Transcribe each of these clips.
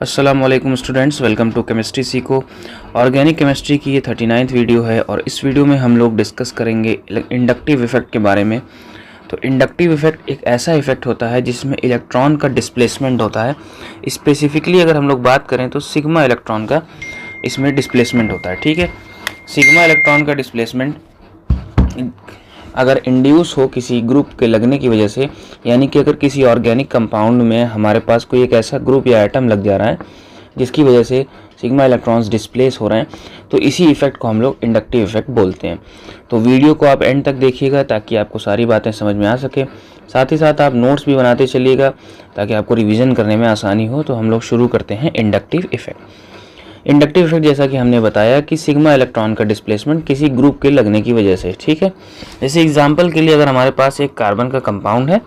अस्सलाम वालेकुम students, welcome to chemistry सीखो। ऑर्गेनिक केमिस्ट्री की ये 39th वीडियो है और इस वीडियो में हम लोग डिस्कस करेंगे इंडक्टिव इफेक्ट के बारे में। तो इंडक्टिव इफेक्ट एक ऐसा इफेक्ट होता है जिसमें इलेक्ट्रॉन का डिस्प्लेसमेंट होता है। स्पेसिफिकली अगर हम लोग बात करें तो सिग्मा इलेक्ट्रॉन का इसमें डिस्प्लेसमेंट होता है। ठीक है, सिग्मा इलेक्ट्रॉन का डिस्प्लेसमेंट अगर इंड्यूस हो किसी ग्रुप के लगने की वजह से, यानी कि अगर किसी ऑर्गेनिक कंपाउंड में हमारे पास कोई एक ऐसा ग्रुप या एटम लग जा रहा है जिसकी वजह से सिग्मा इलेक्ट्रॉन्स डिस्प्लेस हो रहे हैं, तो इसी इफेक्ट को हम लोग इंडक्टिव इफेक्ट बोलते हैं। तो वीडियो को आप एंड तक देखिएगा ताकि आपको सारी बातें समझ में आ सके। साथ ही साथ आप नोट्स भी बनाते चलिएगा ताकि आपको रिविज़न करने में आसानी हो। तो हम लोग शुरू करते हैं इंडक्टिव इफेक्ट। इंडक्टिव इफेक्ट जैसा कि हमने बताया कि सिग्मा इलेक्ट्रॉन का डिस्प्लेसमेंट किसी ग्रुप के लगने की वजह से। ठीक है, जैसे एग्जांपल के लिए अगर हमारे पास एक कार्बन का कंपाउंड है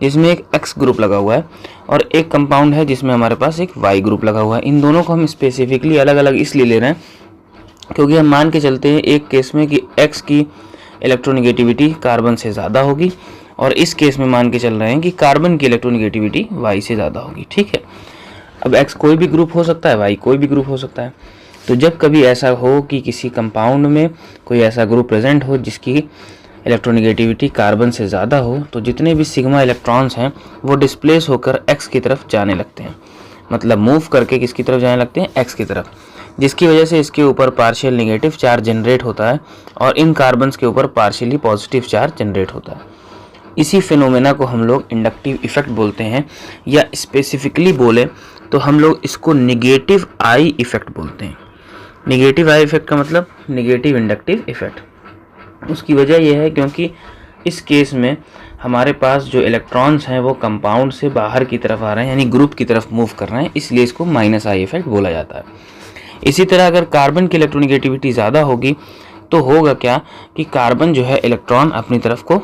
जिसमें एक X ग्रुप लगा हुआ है और एक कंपाउंड है जिसमें हमारे पास एक Y ग्रुप लगा हुआ है। इन दोनों को हम स्पेसिफिकली अलग अलग इसलिए ले रहे हैं क्योंकि हम मान के चलते हैं एक केस में कि X की इलेक्ट्रोनिगेटिविटी कार्बन से ज़्यादा होगी और इस केस में मान के चल रहे हैं कि कार्बन की इलेक्ट्रोनिगेटिविटी Y से ज़्यादा होगी। ठीक है, अब X कोई भी ग्रुप हो सकता है, Y कोई भी ग्रुप हो सकता है। तो जब कभी ऐसा हो कि किसी कंपाउंड में कोई ऐसा ग्रुप प्रेजेंट हो जिसकी इलेक्ट्रोनिगेटिविटी कार्बन से ज़्यादा हो, तो जितने भी सिग्मा इलेक्ट्रॉन्स हैं वो डिस्प्लेस होकर X की तरफ जाने लगते हैं। मतलब मूव करके किसकी तरफ जाने लगते हैं? X की तरफ, जिसकी वजह से इसके ऊपर पार्शियल नेगेटिव चार्ज जनरेट होता है और इन कार्बन्स के ऊपर पार्शियली पॉजिटिव चार्ज जनरेट होता है। इसी फिनोमेना को हम लोग इंडक्टिव इफेक्ट बोलते हैं, या स्पेसिफिकली बोले तो हम लोग इसको निगेटिव आई इफेक्ट बोलते हैं। निगेटिव आई इफेक्ट का मतलब निगेटिव इंडक्टिव इफेक्ट। उसकी वजह यह है क्योंकि इस केस में हमारे पास जो इलेक्ट्रॉन्स हैं वो कंपाउंड से बाहर की तरफ आ रहे हैं, यानी ग्रुप की तरफ मूव कर रहे हैं, इसलिए इसको माइनस आई इफेक्ट बोला जाता है। इसी तरह अगर कार्बन की इलेक्ट्रोनिगेटिविटी ज़्यादा होगी तो होगा क्या कि कार्बन जो है इलेक्ट्रॉन अपनी तरफ को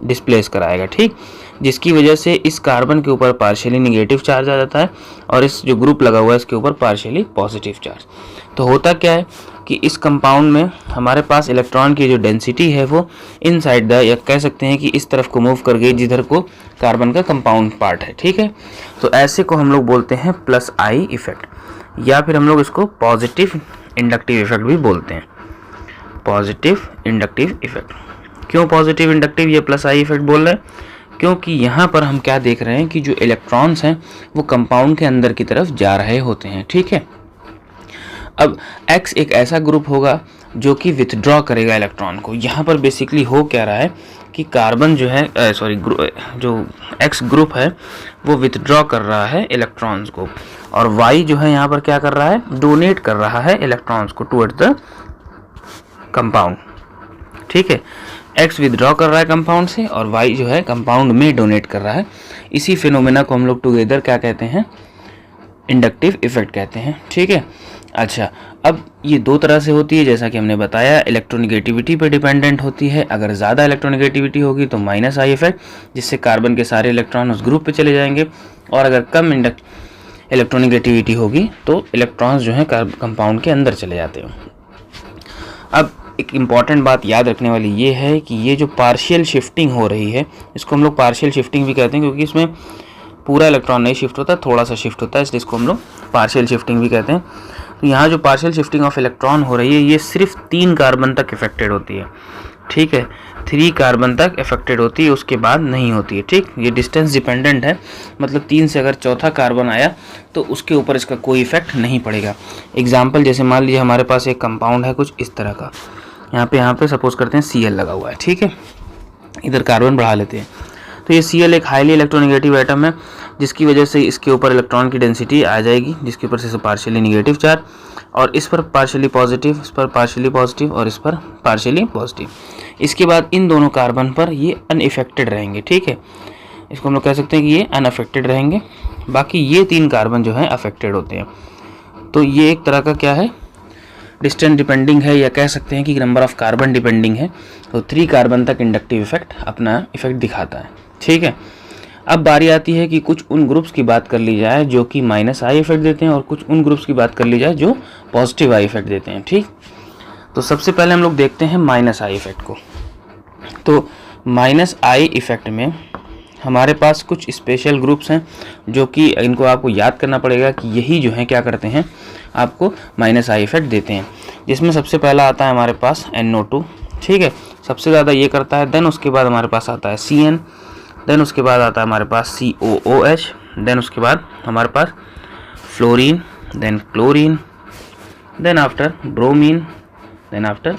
डिस्प्लेस कराएगा। ठीक, जिसकी वजह से इस कार्बन के ऊपर पार्शियली नेगेटिव चार्ज आ जाता है और इस जो ग्रुप लगा हुआ है इसके ऊपर पार्शियली पॉजिटिव चार्ज। तो होता क्या है कि इस कंपाउंड में हमारे पास इलेक्ट्रॉन की जो डेंसिटी है वो इनसाइड द, या कह सकते हैं कि इस तरफ को मूव कर गई जिधर को कार्बन का कंपाउंड पार्ट है। ठीक है, तो ऐसे को हम लोग बोलते हैं प्लस आई इफेक्ट, या फिर हम लोग इसको पॉजिटिव इंडक्टिव इफेक्ट भी बोलते हैं। Positive inductive effect. क्यों पॉजिटिव इंडक्टिव या प्लस आई इफेक्ट बोल रहे हैं? क्योंकि यहाँ पर हम क्या देख रहे हैं कि जो इलेक्ट्रॉन्स हैं वो कंपाउंड के अंदर की तरफ जा रहे होते हैं। ठीक है, अब X एक ऐसा ग्रुप होगा जो कि विथड्रॉ करेगा इलेक्ट्रॉन को। यहाँ पर बेसिकली हो क्या रहा है कि कार्बन जो है जो X ग्रुप है वो विथड्रॉ कर रहा है इलेक्ट्रॉन्स को, और Y जो है यहाँ पर क्या कर रहा है? डोनेट कर रहा है इलेक्ट्रॉन्स को टुवर्ड्स द कंपाउंड। ठीक है, X विथड्रॉ कर रहा है कंपाउंड से और Y जो है कंपाउंड में डोनेट कर रहा है। इसी फिनोमेना को हम लोग टुगेदर क्या कहते हैं? इंडक्टिव इफेक्ट कहते हैं। ठीक है, अच्छा, अब ये दो तरह से होती है जैसा कि हमने बताया। इलेक्ट्रोनिगेटिविटी पे डिपेंडेंट होती है। अगर ज़्यादा इलेक्ट्रोनिगेटिविटी होगी तो माइनस आई इफेक्ट, जिससे कार्बन के सारे इलेक्ट्रॉन उस ग्रुप पे चले जाएंगे, और अगर कम इलेक्ट्रोनिगेटिविटी होगी तो इलेक्ट्रॉन्स जो हैं कंपाउंड के अंदर चले जाते हैं। अब एक इम्पॉर्टेंट बात याद रखने वाली ये है कि ये जो पार्शियल शिफ्टिंग हो रही है इसको हम लोग पार्शियल शिफ्टिंग भी कहते हैं, क्योंकि इसमें पूरा इलेक्ट्रॉन नहीं शिफ्ट होता, थोड़ा सा शिफ्ट होता है, इसलिए इसको हम लोग पार्शियल शिफ्टिंग भी कहते हैं। तो यहाँ जो पार्शियल शिफ्टिंग ऑफ इलेक्ट्रॉन हो रही है ये सिर्फ 3 कार्बन तक इफेक्टेड होती है। ठीक है, 3 कार्बन तक इफेक्टेड होती है, उसके बाद नहीं होती है। ठीक, ये डिस्टेंस डिपेंडेंट है, मतलब 3 से अगर चौथा कार्बन आया तो उसके ऊपर इसका कोई इफेक्ट नहीं पड़ेगा। एग्जाम्पल जैसे मान लीजिए हमारे पास एक कंपाउंड है कुछ इस तरह का, यहाँ पे सपोज करते हैं Cl लगा हुआ है। ठीक है, इधर कार्बन बढ़ा लेते हैं, तो ये Cl एक हाईली इलेक्ट्रोनेगेटिव एटम है, जिसकी वजह से इसके ऊपर इलेक्ट्रॉन की डेंसिटी आ जाएगी, जिसके ऊपर से पार्शियली नेगेटिव चार्ज, और इस पर पार्शियली पॉजिटिव, इस पर पार्शियली पॉजिटिव और इस पर पार्शियली पॉजिटिव। इसके बाद इन दोनों कार्बन पर ये अनइफेक्टेड रहेंगे। ठीक है, इसको हम लोग कह सकते हैं कि ये अनअफेक्टेड रहेंगे, बाकी ये 3 कार्बन जो है अफेक्टेड होते हैं। तो ये एक तरह का क्या है? डिस्टेंस डिपेंडिंग है, या कह सकते हैं कि नंबर ऑफ कार्बन डिपेंडिंग है। तो 3 कार्बन तक इंडक्टिव इफेक्ट अपना इफेक्ट दिखाता है। ठीक है, अब बारी आती है कि कुछ उन ग्रुप्स की बात कर ली जाए जो कि माइनस आई इफेक्ट देते हैं, और कुछ उन ग्रुप्स की बात कर ली जाए जो पॉजिटिव आई इफेक्ट देते हैं। ठीक, तो सबसे पहले हम लोग देखते हैं माइनस आई इफेक्ट को। तो माइनस आई इफेक्ट में हमारे पास कुछ स्पेशल ग्रुप्स हैं जो कि इनको आपको याद करना पड़ेगा कि यही जो है क्या करते हैं, आपको माइनस आई इफेक्ट देते हैं। जिसमें सबसे पहला आता है हमारे पास NO2, ठीक है, सबसे ज़्यादा ये करता है। देन उसके बाद हमारे पास आता है CN, देन उसके बाद आता है हमारे पास COOH, देन उसके बाद हमारे पास fluorine, then chlorine, then after bromine, then after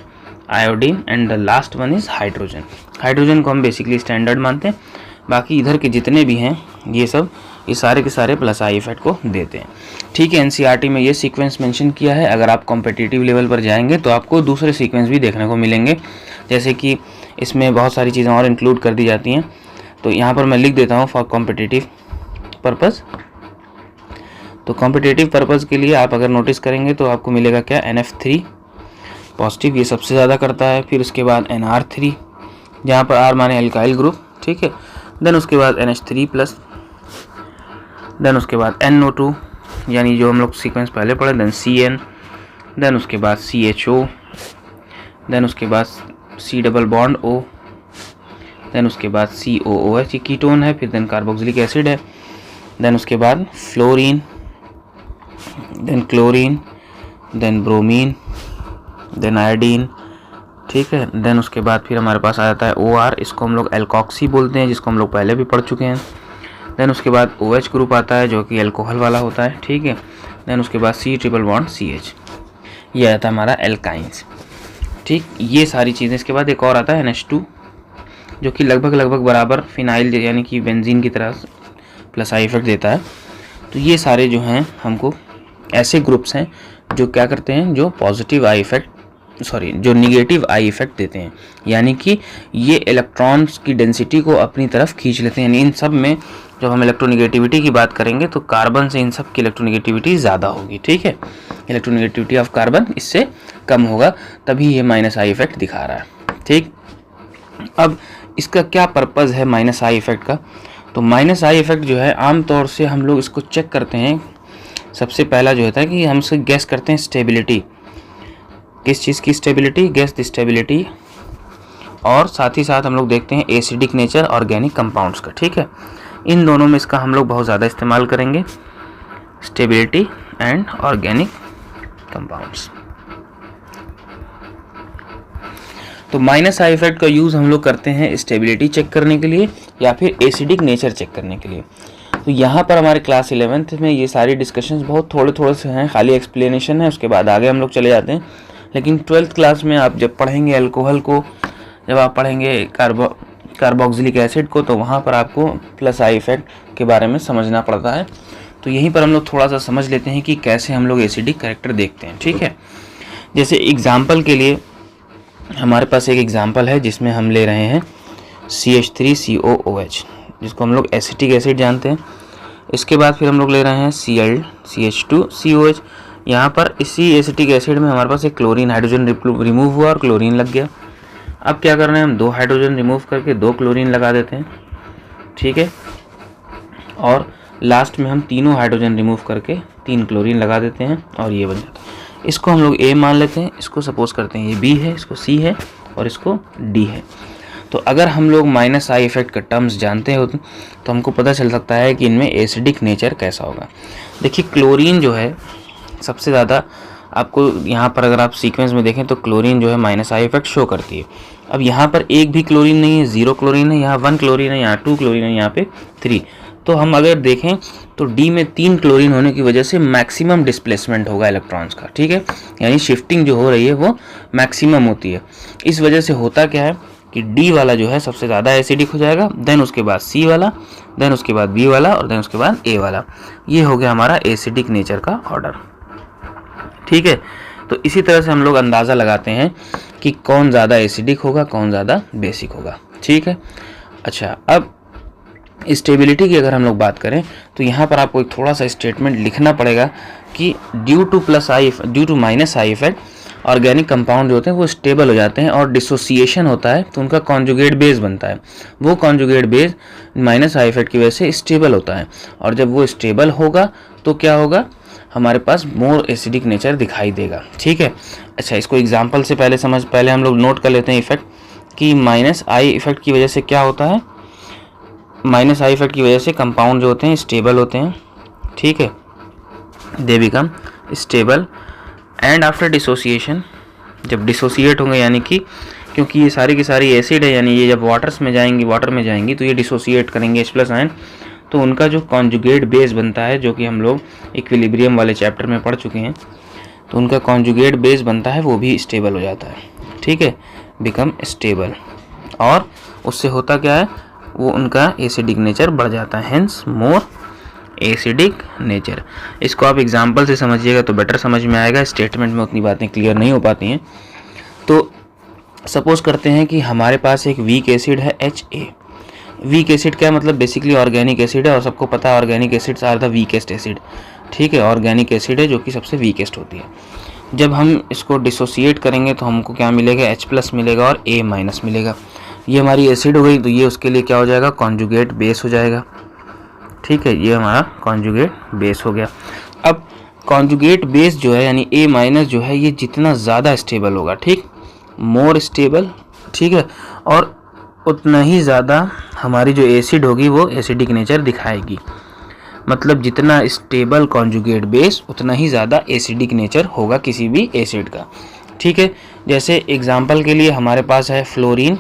iodine and the last one is hydrogen. Hydrogen को हम बेसिकली स्टैंडर्ड मानते हैं, बाकी इधर के जितने भी हैं ये सारे के सारे प्लस आई इफेक्ट को देते हैं, ठीक है। एनसीईआरटी में ये सीक्वेंस मेंशन किया है। अगर आप कॉम्पिटिटिव लेवल पर जाएंगे तो आपको दूसरे सीक्वेंस भी देखने को मिलेंगे, जैसे कि इसमें बहुत सारी चीज़ें और इंक्लूड कर दी जाती हैं। तो यहाँ पर मैं लिख देता हूँ फॉर कॉम्पिटिटिव पर्पज़। तो कॉम्पिटिटिव पर्पज़ के लिए आप अगर नोटिस करेंगे तो आपको मिलेगा क्या, NF3 पॉजिटिव, ये सबसे ज़्यादा करता है। फिर उसके बाद NR3, जहाँ पर R माने एल्काइल ग्रुप, ठीक है। देन उसके बाद NH3+, देन उसके बाद NO2 यानी जो हम लोग सीक्वेंस पहले पढ़े, देन CN, देन उसके बाद CHO, देन उसके बाद C+O, देन उसके बाद COOH, ये कीटोन है। फिर देन कार्बोक्सिलिक एसिड है। देन उसके बाद fluorine, then chlorine, then bromine, then iodine, ठीक है। देन उसके बाद फिर हमारे पास आ जाता है OR, इसको हम लोग एल्कोक्सी बोलते हैं, जिसको हम लोग पहले भी पढ़ चुके हैं। देन उसके बाद OH ग्रुप आता है जो कि अल्कोहल वाला होता है, ठीक है। देन उसके बाद C+CH, ये आता है हमारा एल्काइंस, ठीक। ये सारी चीज़ें, इसके बाद एक और आता है NH2 जो कि लगभग बराबर फिनाइल यानी कि बेंजीन की तरह प्लस आई इफेक्ट देता है। तो ये सारे जो हैं हमको ऐसे ग्रुप्स हैं जो क्या करते हैं, जो पॉजिटिव आई इफेक्ट जो निगेटिव आई इफेक्ट देते हैं, यानी कि ये इलेक्ट्रॉन्स की डेंसिटी को अपनी तरफ खींच लेते हैं। यानी इन सब में जब हम इलेक्ट्रोनिगेटिविटी की बात करेंगे तो कार्बन से इन सब की इलेक्ट्रोनिगेटिविटी ज़्यादा होगी, ठीक है। इलेक्ट्रोनिगेटिविटी ऑफ कार्बन इससे कम होगा, तभी ये माइनस आई इफेक्ट दिखा रहा है, ठीक। अब इसका क्या पर्पज़ है माइनस आई इफेक्ट का? तो माइनस आई इफेक्ट जो है आमतौर से हम लोग इसको चेक करते हैं। सबसे पहला जो होता है कि हम इससे गैस करते हैं स्टेबिलिटी, किस चीज़ की स्टेबिलिटी, गैस दी स्टेबिलिटी, और साथ ही साथ हम लोग देखते हैं एसिडिक नेचर ऑर्गेनिक कंपाउंड्स का, ठीक है। इन दोनों में इसका हम लोग बहुत ज़्यादा इस्तेमाल करेंगे, स्टेबिलिटी एंड ऑर्गेनिक कंपाउंड्स। तो माइनस आई इफेक्ट का यूज़ हम लोग करते हैं स्टेबिलिटी चेक करने के लिए या फिर एसिडिक नेचर चेक करने के लिए। तो यहाँ पर हमारे क्लास 11th में ये सारी डिस्कशंस बहुत थोड़े से हैं, खाली एक्सप्लेनेशन है, उसके बाद आगे हम लोग चले जाते हैं। लेकिन 12th क्लास में आप जब पढ़ेंगे अल्कोहल को, जब आप पढ़ेंगे कार्बोक्सिलिक एसिड को, तो वहाँ पर आपको प्लस आई इफेक्ट के बारे में समझना पड़ता है। तो यहीं पर हम लोग थोड़ा सा समझ लेते हैं कि कैसे हम लोग एसिडिक कैरेक्टर देखते हैं, ठीक है। जैसे एग्जाम्पल के लिए हमारे पास एक एग्जाम्पल है जिसमें हम ले रहे हैं CH3COOH, जिसको हम लोग एसिटिक एसिड जानते हैं। इसके बाद फिर हम लोग ले रहे हैं CH2COH। यहाँ पर इसी एसिटिक एसिड में हमारे पास एक क्लोरीन हाइड्रोजन रिमूव हुआ और क्लोरीन लग गया। अब क्या कर रहे हैं हम, 2 हाइड्रोजन रिमूव करके 2 क्लोरीन लगा देते हैं, ठीक है। और लास्ट में हम तीनों हाइड्रोजन रिमूव करके 3 क्लोरीन लगा देते हैं और ये बन जाता है। इसको हम लोग A मान लेते हैं, इसको सपोज करते हैं ये B है, इसको C है और इसको D है। तो अगर हम लोग माइनस आई इफेक्ट का टर्म्स जानते हो तो हमको पता चल सकता है कि इनमें एसिडिक नेचर कैसा होगा। देखिए क्लोरीन जो है सबसे ज़्यादा आपको यहाँ पर अगर आप सीक्वेंस में देखें तो क्लोरीन जो है माइनस आई इफेक्ट शो करती है। अब यहाँ पर एक भी क्लोरीन नहीं है, 0 क्लोरीन है, यहाँ 1 क्लोरीन है, यहाँ 2 क्लोरीन है, यहाँ पे 3। तो हम अगर देखें तो D में 3 क्लोरीन होने की वजह से मैक्सिमम डिस्प्लेसमेंट होगा इलेक्ट्रॉन्स का, ठीक है। यानी शिफ्टिंग जो हो रही है वो मैक्सिमम होती है। इस वजह से होता क्या है कि D वाला जो है सबसे ज़्यादा एसिडिक हो जाएगा, देन उसके बाद C वाला, देन उसके बाद B वाला और देन उसके बाद A वाला। ये हो गया हमारा एसिडिक नेचर का ऑर्डर, ठीक है। तो इसी तरह से हम लोग अंदाज़ा लगाते हैं कि कौन ज़्यादा एसिडिक होगा, कौन ज़्यादा बेसिक होगा, ठीक है। अच्छा, अब स्टेबिलिटी की अगर हम लोग बात करें तो यहाँ पर आपको एक थोड़ा सा स्टेटमेंट लिखना पड़ेगा कि due to minus I effect organic compound जो होते हैं वो स्टेबल हो जाते हैं और डिसोसिएशन होता है तो उनका कॉन्जुगेट बेस बनता है। वो conjugate base minus I effect की वजह से स्टेबल होता है और जब वो स्टेबल होगा तो क्या होगा, हमारे पास मोर एसिडिक नेचर दिखाई देगा, ठीक है। अच्छा, इसको एग्जांपल से पहले हम लोग नोट कर लेते हैं इफेक्ट कि माइनस आई इफेक्ट की वजह से क्या होता है, माइनस आई इफेक्ट की वजह से कंपाउंड जो होते हैं स्टेबल होते हैं, ठीक है, they become stable and after dissociation, जब डिसोसिएट होंगे यानी कि क्योंकि ये सारी की सारी एसिड है, यानी ये जब वाटर में जाएंगी तो ये डिसोसिएट करेंगे H+ आयन, तो उनका जो कॉन्जुगेट बेस बनता है, जो कि हम लोग इक्विलिब्रियम वाले चैप्टर में पढ़ चुके हैं, तो उनका कॉन्जुगेट बेस बनता है वो भी स्टेबल हो जाता है, ठीक है, बिकम स्टेबल। और उससे होता क्या है, वो उनका एसिडिक नेचर बढ़ जाता है, हेंस मोर एसिडिक नेचर। इसको आप एग्जाम्पल से समझिएगा तो बेटर समझ में आएगा, स्टेटमेंट में उतनी बातें क्लियर नहीं हो पाती हैं। तो सपोज करते हैं कि हमारे पास एक वीक एसिड है HA। वीक एसिड क्या मतलब बेसिकली ऑर्गेनिक एसिड है, और सबको पता है organic acids are the weakest acid, ठीक है, ऑर्गेनिक एसिड है जो कि सबसे वीकेस्ट होती है। जब हम इसको डिसोसिएट करेंगे तो हमको क्या मिलेगा, H+ मिलेगा और A- मिलेगा। ये हमारी एसिड हो गई, तो ये उसके लिए क्या हो जाएगा, कॉन्जुगेट बेस हो जाएगा, ठीक है, ये हमारा कॉन्जुगेट बेस हो गया। अब कॉन्जुगेट बेस जो है यानी A- जो है, ये जितना ज़्यादा स्टेबल होगा, ठीक, मोर स्टेबल, ठीक है, और उतना ही ज़्यादा हमारी जो एसिड होगी वो एसिडिक नेचर दिखाएगी। मतलब जितना स्टेबल कॉन्जुगेट बेस उतना ही ज़्यादा एसिडिक नेचर होगा किसी भी एसिड का, ठीक है। जैसे एग्जांपल के लिए हमारे पास है फ्लोरीन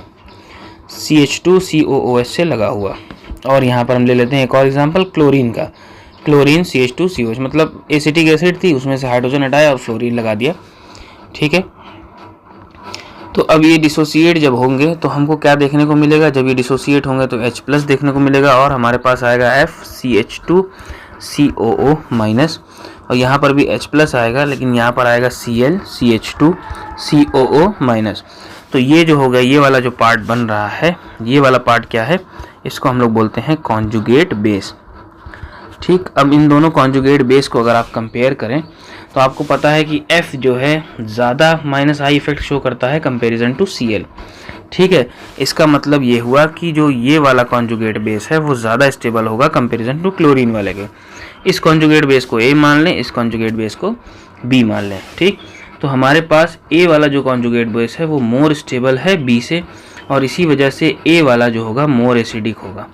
CH2COOH से लगा हुआ, और यहाँ पर हम ले लेते हैं एक और एग्जांपल क्लोरीन का, क्लोरीन CH2COH, मतलब एसिटिक एसिड थी, उसमें से हाइड्रोजन हटाया और फ्लोरीन लगा दिया, ठीक है। तो अब ये डिसोसिएट जब होंगे तो हमको क्या देखने को मिलेगा, जब ये डिसोसिएट होंगे तो H+ देखने को मिलेगा, और हमारे पास आएगा FCH2COO-, और यहाँ पर भी H+ आएगा, लेकिन यहाँ पर आएगा ClCH2COO-। तो ये जो होगा, ये वाला जो पार्ट बन रहा है, ये वाला पार्ट क्या है, इसको हम लोग बोलते हैं कॉन्जुगेट बेस, ठीक। अब इन दोनों कॉन्जुगेट बेस को अगर आप कंपेयर करें तो आपको पता है कि F जो है ज़्यादा -I इफेक्ट शो करता है कंपैरिजन टू Cl, ठीक है। इसका मतलब ये हुआ कि जो ये वाला कॉन्जुगेट बेस है वो ज़्यादा स्टेबल होगा कंपैरिजन टू क्लोरीन वाले के। इस कॉन्जुगेट बेस को A मान लें, इस कॉन्जुगेट बेस को B मान लें, ठीक। तो हमारे पास A वाला जो कॉन्जुगेट बेस है वो मोर स्टेबल है B से, और इसी वजह से A वाला जो होगा मोर एसिडिक होगा,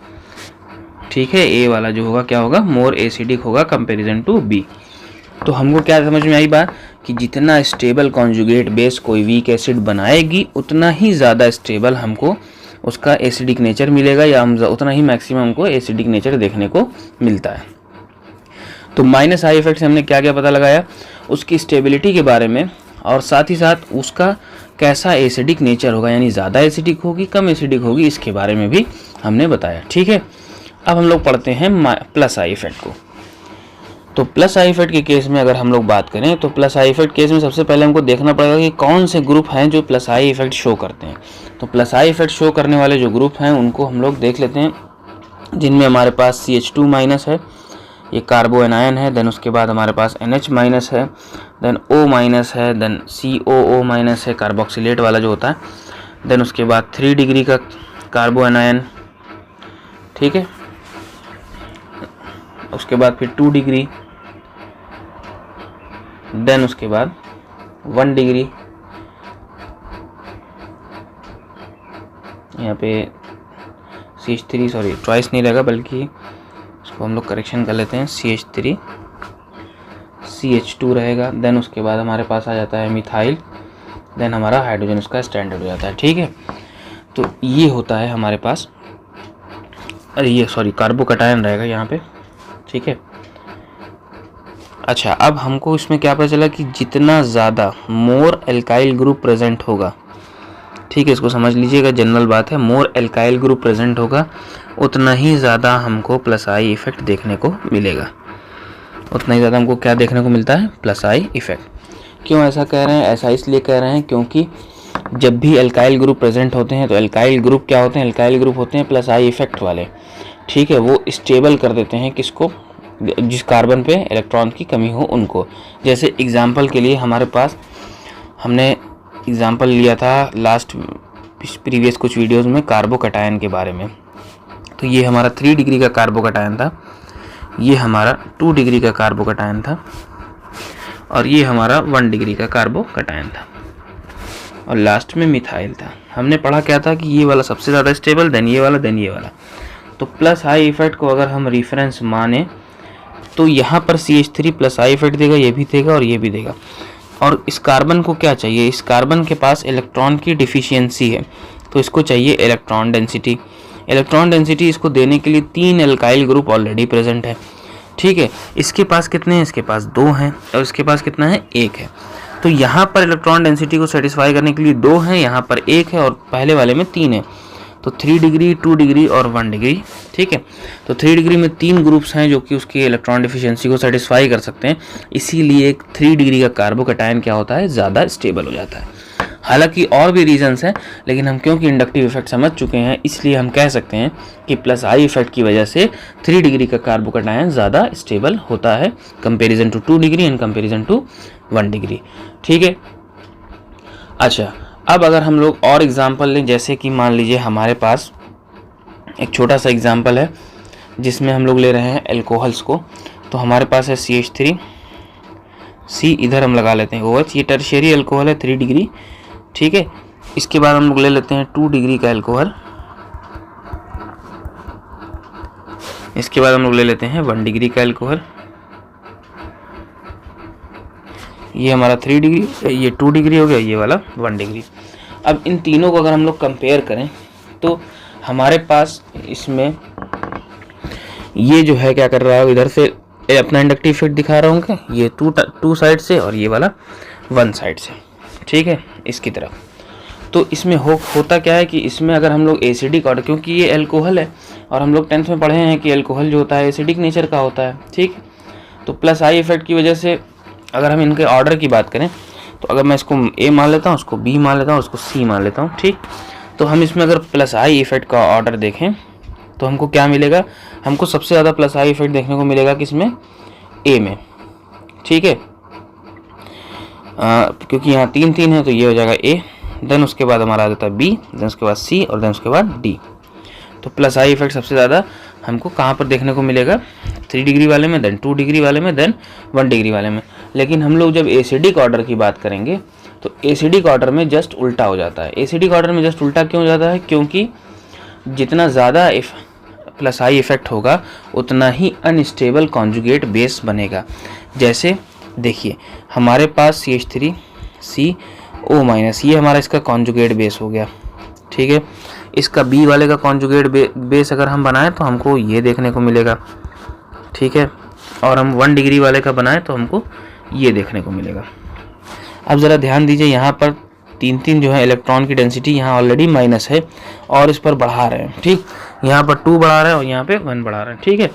ठीक है। A वाला जो होगा क्या होगा, मोर एसिडिक होगा कंपैरिजन टू B। तो हमको क्या समझ में आई बात कि जितना स्टेबल कॉन्जुगेट बेस कोई वीक एसिड बनाएगी उतना ही ज़्यादा स्टेबल हमको उसका एसिडिक नेचर मिलेगा, या उतना ही मैक्सिमम हमको एसिडिक नेचर देखने को मिलता है। तो -I इफेक्ट से हमने क्या क्या पता लगाया, उसकी स्टेबिलिटी के बारे में, और साथ ही साथ उसका कैसा एसिडिक नेचर होगा, यानी ज़्यादा एसिडिक होगी कम एसिडिक होगी, इसके बारे में भी हमने बताया, ठीक है। अब हम लोग पढ़ते हैं +I इफेक्ट को। तो +I इफेक्ट के केस में अगर हम लोग बात करें तो +I इफेक्ट केस में सबसे पहले हमको देखना पड़ेगा कि कौन से ग्रुप हैं जो +I इफेक्ट शो करते हैं। तो +I इफेक्ट शो करने वाले जो ग्रुप हैं उनको हम लोग देख लेते हैं, जिनमें हमारे पास CH2- है, ये कार्बो एनायन है, देन उसके बाद हमारे पास NH- है, देन O- है, देन COO- है, कार्बोक्सिलेट वाला जो होता है, देन उसके बाद 3 डिग्री का कार्बो एनायन, ठीक है, उसके बाद फिर 2 डिग्री, देन उसके बाद 1 डिग्री, यहाँ पे CH3 सॉरी चॉइस नहीं रहेगा बल्कि इसको हम लोग करेक्शन कर लेते हैं, CH3 CH2 रहेगा, देन उसके बाद हमारे पास आ जाता है मिथाइल, देन हमारा हाइड्रोजन उसका स्टैंडर्ड हो जाता है, ठीक है। तो ये होता है हमारे पास, अरे ये सॉरी कार्बोकटायन रहेगा यहाँ पे, ठीक है। अच्छा, अब हमको इसमें क्या पता चला कि जितना ज़्यादा मोर एल्काइल ग्रुप प्रेजेंट होगा, ठीक है, इसको समझ लीजिएगा, जनरल बात है, मोर एल्काइल ग्रुप प्रेजेंट होगा उतना ही ज़्यादा हमको +I इफेक्ट देखने को मिलेगा, उतना ही ज़्यादा हमको क्या देखने को मिलता है, +I इफेक्ट। क्यों ऐसा कह रहे हैं, ऐसा इसलिए कह रहे हैं क्योंकि जब भी एल्काइल ग्रुप प्रेजेंट होते हैं तो एल्काइल ग्रुप क्या होते हैं, एल्काइल ग्रुप होते हैं +I इफेक्ट वाले, ठीक है। वो स्टेबल कर देते हैं किसको, जिस कार्बन पे इलेक्ट्रॉन की कमी हो उनको। जैसे एग्जांपल के लिए हमारे पास हमने एग्जांपल लिया था लास्ट प्रीवियस कुछ वीडियोस में कार्बोकटायन के बारे में। तो ये हमारा 3 डिग्री का कार्बोकटायन था, ये हमारा 2 डिग्री का कार्बोकटायन था, और ये हमारा 1 डिग्री का कार्बोकटायन था, और लास्ट में मिथाइल था। हमने पढ़ा क्या था कि ये वाला सबसे ज़्यादा स्टेबल, देन ये वाला, देन ये वाला। तो प्लस आई इफेक्ट को अगर हम रेफरेंस माने तो यहाँ पर CH3 प्लस आई इफेक्ट देगा, ये भी देगा और ये भी देगा। और इस कार्बन को क्या चाहिए, इस कार्बन के पास इलेक्ट्रॉन की डिफिशियंसी है, तो इसको चाहिए इलेक्ट्रॉन डेंसिटी। इलेक्ट्रॉन डेंसिटी इसको देने के लिए 3 एल्काइल ग्रुप ऑलरेडी प्रेजेंट है, ठीक है। इसके पास कितने हैं, इसके पास 2 हैं और इसके पास कितना है, 1 है। तो यहाँ पर इलेक्ट्रॉन डेंसिटी को सेटिस्फाई करने के लिए 2 हैं, यहाँ पर 1 है और पहले वाले में 3 है। तो 3 डिग्री, 2 डिग्री और 1 डिग्री, ठीक है। तो 3 डिग्री में 3 ग्रुप्स हैं जो कि उसकी इलेक्ट्रॉन डिफिशियंसी को सेटिस्फाई कर सकते हैं, इसीलिए 3 डिग्री का कार्बोकैटायन क्या होता है, ज़्यादा स्टेबल हो जाता है। हालांकि और भी रीजंस हैं, लेकिन हम क्योंकि इंडक्टिव इफेक्ट समझ चुके हैं इसलिए हम कह सकते हैं कि प्लस आई इफेक्ट की वजह से 3 डिग्री का कार्बोकैटायन ज़्यादा स्टेबल होता है comparison to 2 degree and comparison to 1 degree, ठीक है। अच्छा, अब अगर हम लोग और एग्जांपल लें, जैसे कि मान लीजिए हमारे पास एक छोटा सा एग्जांपल है जिसमें हम लोग ले रहे हैं एल्कोहल्स को। तो हमारे पास है CH3, C इधर हम लगा लेते हैं OH, ये टर्शियरी एल्कोहल है 3 डिग्री, ठीक है। इसके बाद हम लोग ले लेते हैं 2 डिग्री का एल्कोहल, इसके बाद हम लोग ले लेते हैं 1 डिग्री का एल्कोहल, ये हमारा 3 डिग्री, ये 2 डिग्री हो गया, ये वाला 1 डिग्री। अब इन तीनों को अगर हम लोग कंपेयर करें तो हमारे पास इसमें ये जो है क्या कर रहा है, इधर से अपना इंडक्टिव इफेक्ट दिखा रहा हूँ, ये 2 साइड से और ये वाला 1 साइड से, ठीक है, इसकी तरफ। तो इसमें होता क्या है कि इसमें अगर हम लोग एसिडिक ऑर्डर, क्योंकि ये एल्कोहल है और हम लोग 10th में पढ़े हैं कि एल्कोहल जो होता है एसिडिक नेचर का होता है, ठीक। तो प्लस आई इफेक्ट की वजह से अगर हम इनके ऑर्डर की बात करें तो अगर मैं इसको A मान लेता हूँ, उसको B मान लेता हूँ, उसको C मान लेता हूँ, ठीक। तो हम इसमें अगर प्लस आई इफेक्ट का ऑर्डर देखें तो हमको क्या मिलेगा, हमको सबसे ज़्यादा प्लस आई इफेक्ट देखने को मिलेगा किसमें, A में, ठीक है। क्योंकि यहाँ 3 है तो ये हो जाएगा A, देन उसके बाद हमारा आ जाता है B, देन उसके बाद C और देन उसके बाद D। तो प्लस आई इफेक्ट सबसे ज़्यादा हमको कहाँ पर देखने को मिलेगा, 3 डिग्री वाले में, देन 2 डिग्री वाले में, देन 1 डिग्री वाले में। लेकिन हम लोग जब एसिडिक ऑर्डर की बात करेंगे तो एसिडिक ऑर्डर में जस्ट उल्टा हो जाता है। एसिडिक ऑर्डर में जस्ट उल्टा क्यों हो जाता है, क्योंकि जितना ज़्यादा प्लस आई इफेक्ट होगा उतना ही अनस्टेबल कॉन्जुगेट बेस बनेगा। जैसे देखिए हमारे पास CH3 CO-, ये हमारा इसका कॉन्जुगेट बेस हो गया, ठीक है। इसका B वाले का कॉन्जुगेट बेस अगर हम बनाएं तो हमको ये देखने को मिलेगा, ठीक है। और हम 1 डिग्री वाले का बनाएं तो हमको ये देखने को मिलेगा। अब ज़रा ध्यान दीजिए, यहाँ पर 3 जो है इलेक्ट्रॉन की डेंसिटी यहाँ ऑलरेडी माइनस है और इस पर बढ़ा रहे हैं, ठीक। यहाँ पर 2 बढ़ा रहे हैं और यहाँ पे 1 बढ़ा रहे हैं, ठीक है।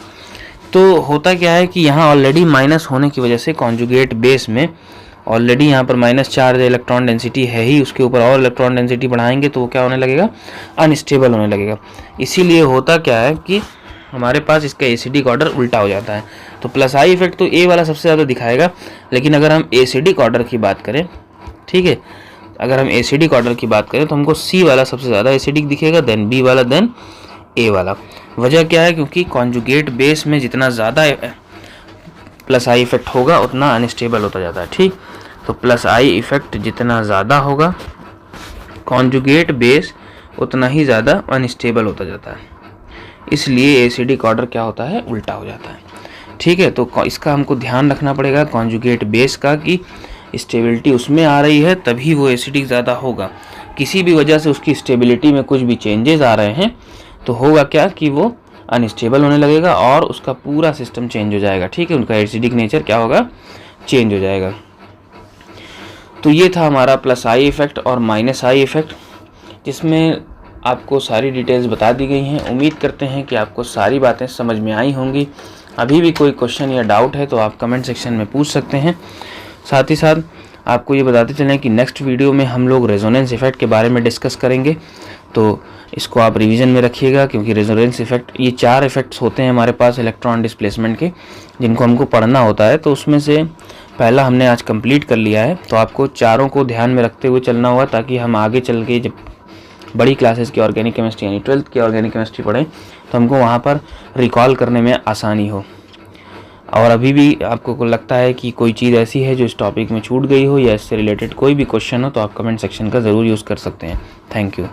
तो होता क्या है कि यहाँ ऑलरेडी माइनस होने की वजह से कॉन्जुगेट बेस में ऑलरेडी यहाँ पर माइनस चार्ज इलेक्ट्रॉन डेंसिटी है ही, उसके ऊपर और इलेक्ट्रॉन डेंसिटी बढ़ाएंगे तो वो क्या होने लगेगा, अनस्टेबल होने लगेगा। इसीलिए होता क्या है कि हमारे पास इसका एसिडिक ऑर्डर उल्टा हो जाता है। तो प्लस आई इफेक्ट तो A वाला सबसे ज़्यादा दिखाएगा, लेकिन अगर हम एसिडिक ऑर्डर की बात करें, ठीक है, अगर हम एसिडिक ऑर्डर की बात करें तो हमको C वाला सबसे ज़्यादा एसिडिक दिखेगा, देन B वाला, देन A वाला। वजह क्या है, क्योंकि कॉन्जुगेट बेस में जितना ज़्यादा प्लस आई इफेक्ट होगा उतना अनस्टेबल होता जाता है, ठीक। तो प्लस आई इफेक्ट जितना ज़्यादा होगा कॉन्जुगेट बेस उतना ही ज़्यादा अनस्टेबल होता जाता है, इसलिए एसिडिक ऑर्डर क्या होता है, उल्टा हो जाता है, ठीक है। तो इसका हमको ध्यान रखना पड़ेगा कॉन्जुगेट बेस का, कि स्टेबिलिटी उसमें आ रही है तभी वो एसिडिक ज़्यादा होगा। किसी भी वजह से उसकी स्टेबिलिटी में कुछ भी चेंजेस आ रहे हैं तो होगा क्या कि वो अनस्टेबल होने लगेगा और उसका पूरा सिस्टम चेंज हो जाएगा, ठीक है। उनका एसिडिक नेचर क्या होगा, चेंज हो जाएगा। तो ये था हमारा प्लस आई इफेक्ट और माइनस आई इफेक्ट, जिसमें आपको सारी डिटेल्स बता दी गई हैं। उम्मीद करते हैं कि आपको सारी बातें समझ में आई होंगी। अभी भी कोई क्वेश्चन या डाउट है तो आप कमेंट सेक्शन में पूछ सकते हैं। साथ ही साथ आपको ये बताते चलें कि नेक्स्ट वीडियो में हम लोग रेजोनेंस इफेक्ट के बारे में डिस्कस करेंगे, तो इसको आप रिवीजन में रखिएगा, क्योंकि रेजोनेंस इफेक्ट, ये 4 इफेक्ट्स होते हैं हमारे पास इलेक्ट्रॉन डिस्प्लेसमेंट के, जिनको हमको पढ़ना होता है। तो उसमें से पहला हमने आज कंप्लीट कर लिया है, तो आपको चारों को ध्यान में रखते हुए चलना होगा, ताकि हम आगे चल के जब बड़ी क्लासेस की ऑर्गेनिक केमिस्ट्री यानी 12th की ऑर्गेनिक केमिस्ट्री पढ़ें तो हमको वहाँ पर रिकॉल करने में आसानी हो। और अभी भी आपको लगता है कि कोई चीज़ ऐसी है जो इस टॉपिक में छूट गई हो या इससे रिलेटेड कोई भी क्वेश्चन हो तो आप कमेंट सेक्शन का ज़रूर यूज़ कर सकते हैं। Thank you.